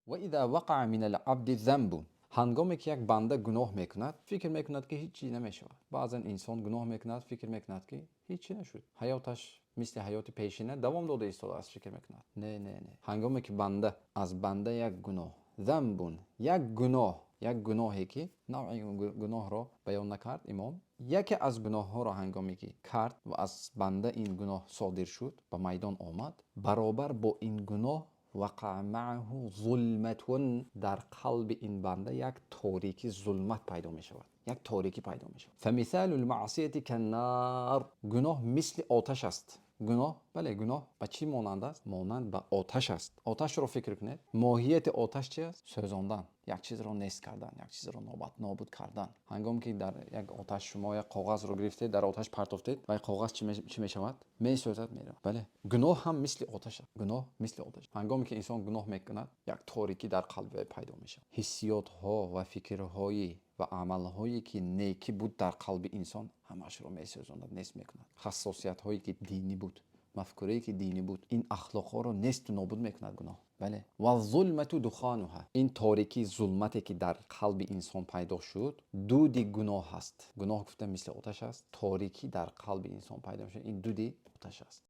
و اذا وقع من العبد ذنب، هنگامی که یک بنده گناه میکند فکر میکند که هیچی نمیشود. بعضا انسان گناه میکند فکر میکند که هیچی نشد، حیاتش مثل حیات پیشینه دوام داده ایستاده است. فکر میکند نه. هنگامی که بنده از بنده یک گناه، ذنب، یک گناهی که نوعی گناه را بیان نکرد امام، یکی از گناه ها را هنگامی که کرد و از بنده این گناه صادر شد به میدان آمد، برابر با این گناه وقع معه ظلمتون، در قلب این بنده یک تاریکی، ظلمت پیدا می شود، یک تاریکی پیدا می شود. فمثال المعصیت کنار، گناه مثل آتش است. گناه، بله گناه به چی مانند است؟ مانند به آتش است. آتش رو فکر کنید، ماهیت آتش چی است؟ سوزاندن، یک چیز رو نیست کردن، یک چیز رو نابود کردن. هنگامی که در یک آتش شما یک کاغذ رو گرفتید، در آتش پرتافتید و کاغذ چی می شود؟ می سوزد، میره. بله گناه هم مثل آتش است. گناه مثل آتش. هنگامی که انسان گناه میکند یک تاریکی در قلب پیدا میشه. حسیات ها و فکرهای و عملهایی که نیکی بود در قلب انسان همش رو میسوزاند، نیست میکند. خصوصیت هایی که دینی بود، مفکوری که دینی بود، این اخلاق ها رو نیست و نابود میکند گناه. بله و ظلمت دخانها، این تاریکی، ظلمتی که در قلب انسان پیدا شد دود گناه هست. گناه گفتم مثل آتش است، تاریکی در قلب انسان پیدا میشه، این دود آتش است.